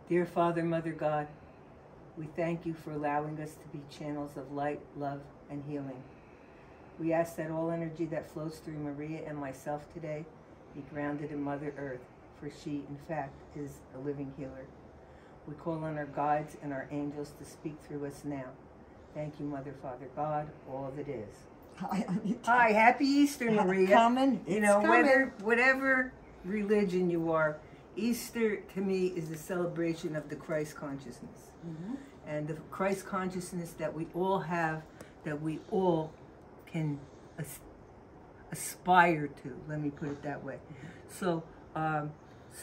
Dear Father, Mother God, we thank you for allowing us to be channels of light, love, and healing. We ask that all energy that flows through Maria and myself today be grounded in Mother Earth, for she, in fact, is a living healer. We call on our guides and our angels to speak through us now. Thank you, Mother, Father, God, all that is. Hi, Anita. Hi, happy Easter, Maria. Coming. Whatever religion you are, Easter to me is a celebration of the Christ consciousness. And the Christ consciousness that we all have, that we all can aspire to. Let me put it that way. So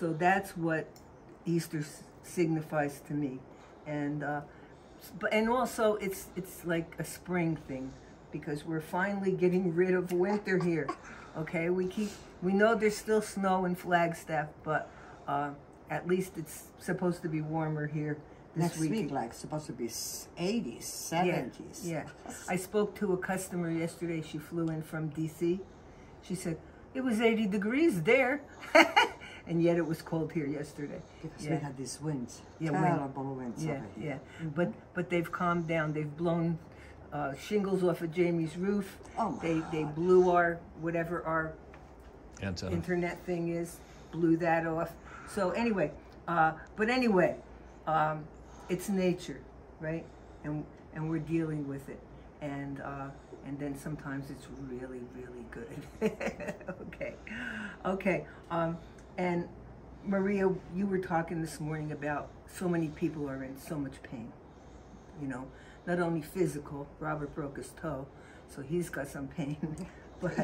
that's what Easter signifies to me. And also it's like a spring thing, because we're finally getting rid of winter here. Okay, we know there's still snow in Flagstaff, but at least it's supposed to be warmer here this week. Next week, like, supposed to be 80s, 70s. Yeah. I spoke to a customer yesterday. She flew in from D.C. She said, it was 80 degrees there. And yet it was cold here yesterday. Because we had these winds. Yeah, terrible winds over here. Yeah. But they've calmed down. They've blown shingles off of Jamie's roof. Oh my They blew whatever our antenna. Internet thing is, blew that off. So anyway, it's nature, right? And we're dealing with it. And then sometimes it's really, really good. Okay. And Maria, you were talking this morning about so many people are in so much pain. You know, not only physical. Robert broke his toe, so he's got some pain. but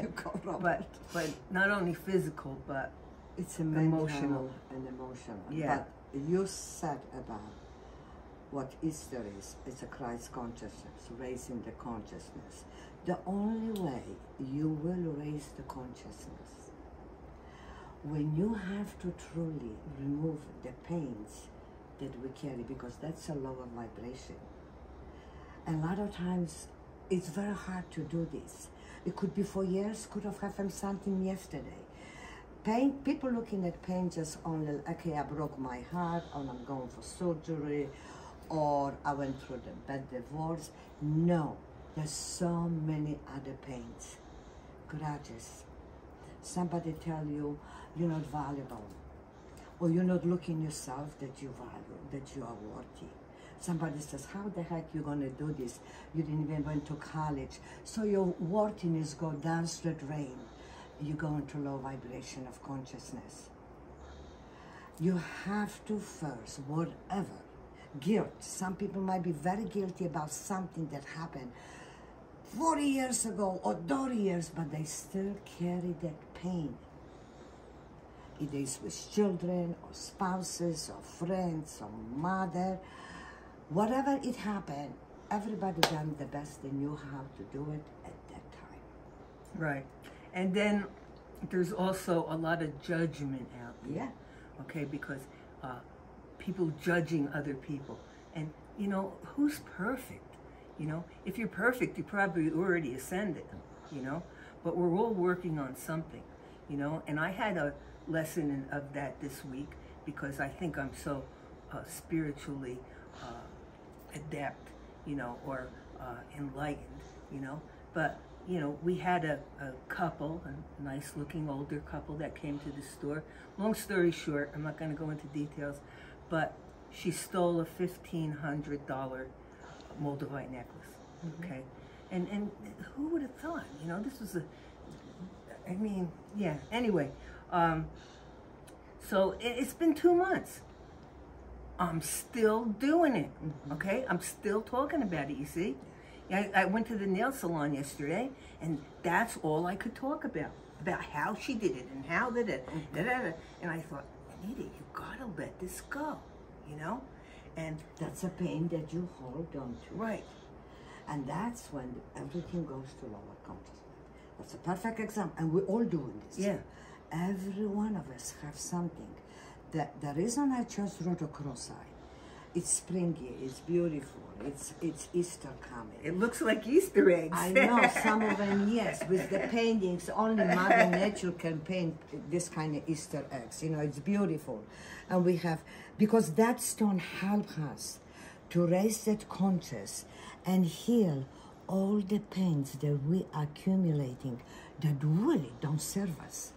not only physical, but it's emotional and emotional. Yeah. But you said about what Easter is. It's a Christ consciousness, raising the consciousness. The only way you will raise the consciousness, when you have to truly remove the pains that we carry, because that's a lower vibration. And a lot of times it's very hard to do this. It could be for years, could have happened something yesterday. Pain, people looking at pain just only, okay, I broke my heart, or I'm going for surgery, or I went through the bad divorce. No, there's so many other pains. Grudges. Somebody tell you you're not valuable, or you're not looking yourself that you value, that you are worthy. Somebody says, how the heck you gonna do this? You didn't even went to college. So your worthiness go down the drain. You go into low vibration of consciousness. You have to first, whatever, guilt. Some people might be very guilty about something that happened 40 years ago or 30 years, but they still carry that pain. It is with children or spouses or friends or mother. Whatever it happened, everybody done the best they knew how to do it at that time. Right. And then there's also a lot of judgment out there. Yeah. Okay, because people judging other people. And, you know, who's perfect? You know, if you're perfect, you probably already ascended, you know, but we're all working on something, you know, and I had a lesson of that this week, because I think I'm so spiritually adept, you know, or enlightened, you know, but, you know, we had a couple, a nice looking older couple that came to the store. Long story short, I'm not going to go into details, but she stole a $1,500 Moldavite necklace, okay? And who would have thought, you know, this was I mean, yeah, anyway. So it's been 2 months. I'm still doing it, okay? I'm still talking about it, you see? I went to the nail salon yesterday, and that's all I could talk about how she did it and how did it, and I thought, Anita, you gotta let this go, you know? And that's a pain that you hold on to. Right. And that's when everything goes to lower consciousness. That's a perfect example, and we're all doing this. Yeah. Every one of us have something. The reason I chose Rhodochrosite It's springy, it's beautiful, it's Easter coming. It looks like Easter eggs. I know, some of them, yes, with the paintings, only Mother Nature can paint this kind of Easter eggs. You know, it's beautiful. And we have, because that stone helps us to raise that conscious and heal all the pains that we are accumulating that really don't serve us.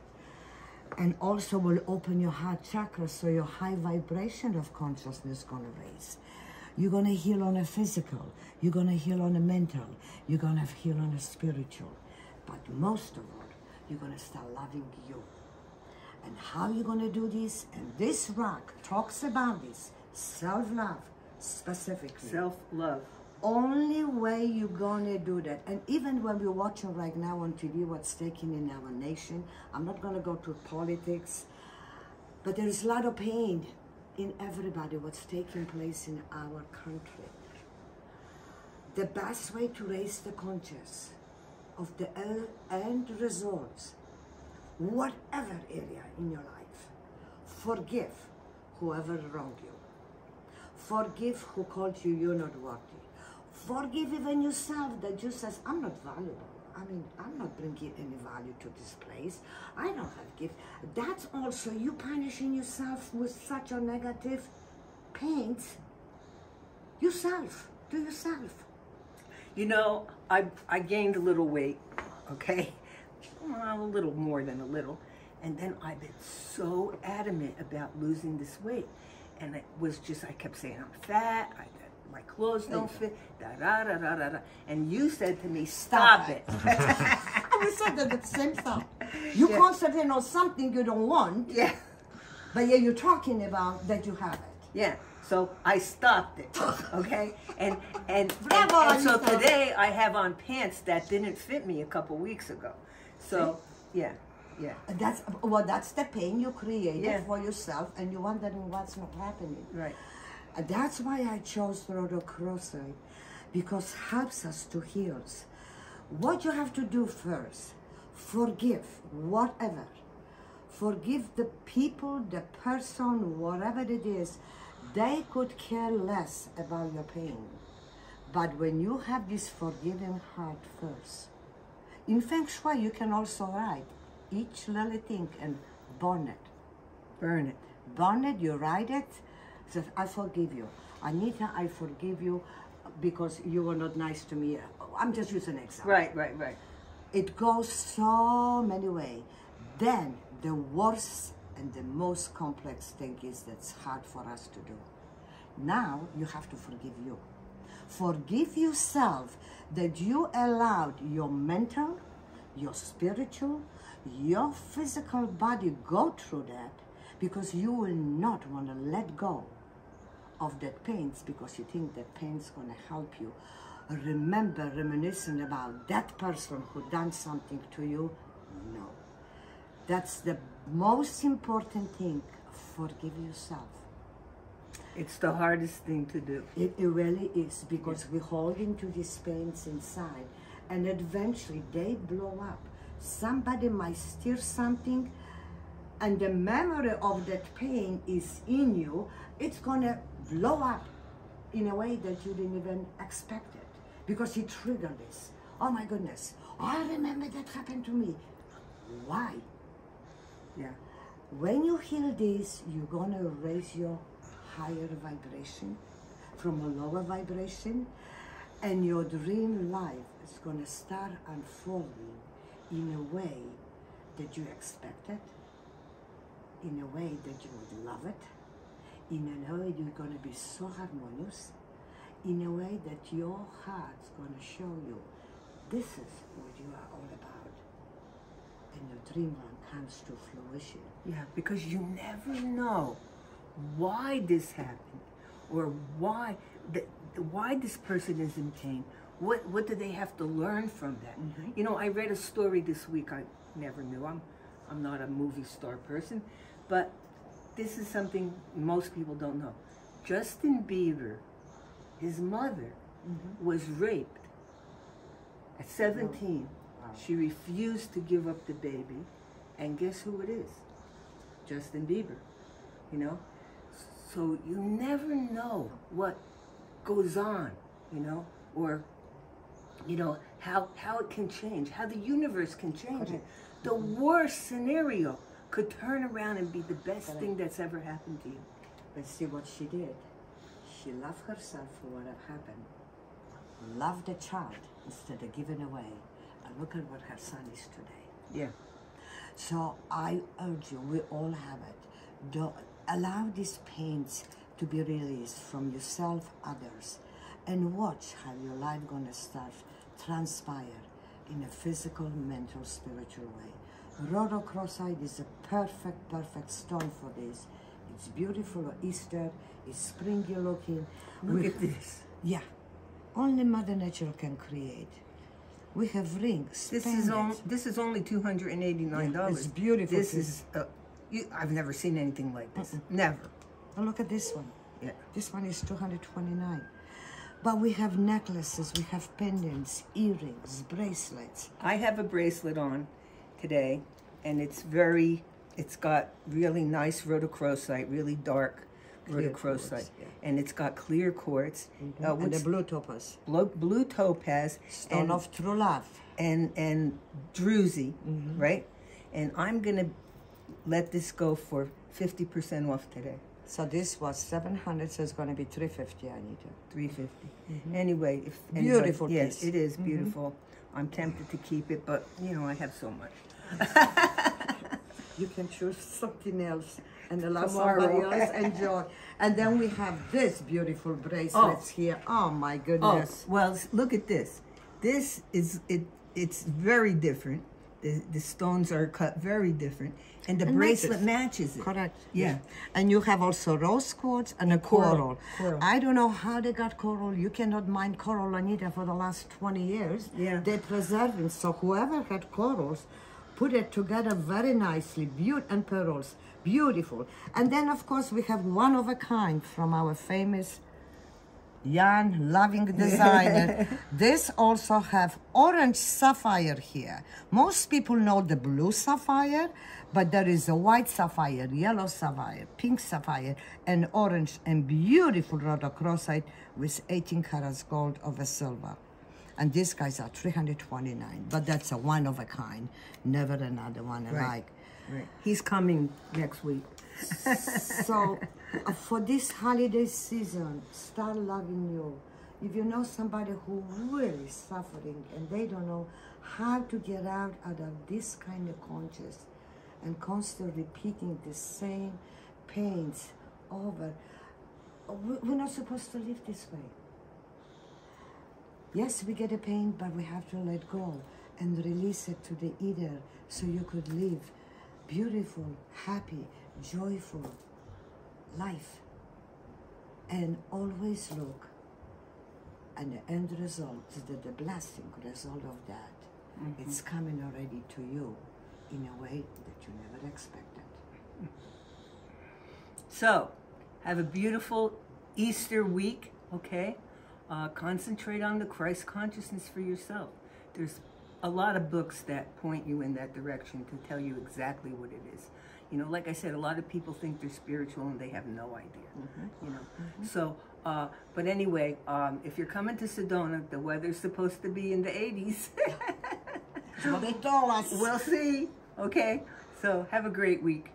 And also will open your heart chakra, so your high vibration of consciousness is going to raise. You're going to heal on a physical, you're going to heal on a mental, you're going to heal on a spiritual. But most of all, you're going to start loving you. And how you're going to do this, and this rock talks about this, self-love specifically. Self-love. Only way you're going to do that, and even when we're watching right now on TV what's taking in our nation, I'm not going to go to politics, but there is a lot of pain in everybody what's taking place in our country. The best way to raise the conscious of the end results, whatever area in your life, forgive whoever wronged you. Forgive who called you you're not worthy. Forgive even yourself that you says, I'm not valuable. I mean, I'm not bringing any value to this place. I don't have gift. That's also you punishing yourself with such a negative paint. Yourself, to yourself. You know, I gained a little weight, okay? Well, a little more than a little. And then I've been so adamant about losing this weight. And it was just, I kept saying, I'm fat, my clothes don't fit, da-da-da-da-da-da. And you said to me, stop it. We said that at the same time. You concentrate on something you don't want, yeah, but yeah, you're talking about that you have it. yeah. So I stopped it, okay? And Bravo, so Anita. today I have on pants that didn't fit me a couple weeks ago. So, yeah, yeah. That's the pain you created for yourself, and you're wondering what's not happening. Right. And that's why I chose Rhodochrosite, because it helps us to heal. What you have to do first, forgive whatever. Forgive the people, the person, whatever it is. They could care less about your pain. But when you have this forgiving heart first, in Feng Shui you can also write each little thing and burn it. Burn it. Burn it, you write it, says, I forgive you. Anita, I forgive you because you were not nice to me. I'm just using an example. Right, right, right. It goes so many ways. Then the worst and the most complex thing is that's hard for us to do. Now you have to forgive you. Forgive yourself that you allowed your mental, your spiritual, your physical body go through that, because you will not want to let go of that pain because you think that pain's going to help you. Remember, reminiscing about that person who done something to you. No. That's the most important thing. Forgive yourself. It's the hardest thing to do. It really is, because we're holding to these pains inside, and eventually they blow up. Somebody might steer something, and the memory of that pain is in you. It's gonna blow up in a way that you didn't even expect it, because you triggered this. Oh my goodness, I remember that happened to me. Why? Yeah. When you heal this, you're gonna raise your higher vibration from a lower vibration, and your dream life is gonna start unfolding in a way that you expected, in a way that you would love it, in a way you're gonna be so harmonious, in a way that your heart's gonna show you this is what you are all about, and your dream one comes to fruition. Yeah, because you never know why this happened, or why this person is in pain. What do they have to learn from that? Mm-hmm. You know, I read a story this week. I never knew. I'm not a movie star person, but this is something most people don't know. Justin Bieber, his mother, was raped at 17. Wow. She refused to give up the baby, and guess who it is? Justin Bieber. You know, So you never know what goes on, you know, or, you know, how it can change, how the universe can change it. The worst scenario could turn around and be the best thing that's ever happened to you. But see what she did. She loved herself for what had happened. Loved the child instead of giving away. And look at what her son is today. Yeah. So I urge you, we all have it. Don't allow these pains to be released from yourself, others, and watch how your life gonna start transpire in a physical, mental, spiritual way. Rhodochrosite is a perfect stone for this. It's beautiful at Easter, it's springy looking. Look at this. Yeah, only Mother Nature can create. We have rings. This is only $289. Yeah, it's beautiful. This is I've never seen anything like this. Never. Oh, look at this one. Yeah. This one is $229. But we have necklaces, we have pendants, earrings, bracelets. I have a bracelet on today, and it's got really nice rhodochrosite, really dark rhodochrosite, and it's got clear quartz. And the blue topaz. Blue topaz. Stone of true love. And druzy, right? And I'm going to let this go for 50% off today. So this was $700, so it's going to be $350, Anita. $350. Anyway, if anybody, beautiful piece. Yes, it is beautiful. I'm tempted to keep it, but you know I have so much. You can choose something else and allow somebody else enjoy. And then we have this beautiful bracelets here. Oh my goodness! Oh, well, look at this. This is it. It's very different. The stones are cut very different, and the bracelet matches it. Correct. Yeah. And you have also rose quartz and a coral. Coral. I don't know how they got coral. You cannot mine coral, Anita, for the last 20 years. Yeah. They preserve it. So whoever had corals put it together very nicely, and pearls, beautiful. And then, of course, we have one of a kind from our famous Jan loving designer. This also have orange sapphire here. Most people know the blue sapphire, but there is a white sapphire, yellow sapphire, pink sapphire, and orange, and beautiful rhodochrosite with 18 carats gold over silver. And these guys are $329, but that's a one of a kind, never another one alike. Right. He's coming next week. So, for this holiday season, start loving you. If you know somebody who really suffering and they don't know how to get out of this kind of conscious and constantly repeating the same pains over, we're not supposed to live this way. Yes, we get a pain, but we have to let go and release it to the ether so you could live beautiful, happy, joyful life. And always look and the end result, the blessing result of that, it's coming already to you in a way that you never expected. So, have a beautiful Easter week, okay? Concentrate on the Christ consciousness for yourself. There's a lot of books that point you in that direction to tell you exactly what it is. You know, like I said, a lot of people think they're spiritual and they have no idea, you know. So, but anyway, if you're coming to Sedona, the weather's supposed to be in the 80s. That's what they told us. We'll see. Okay, so have a great week.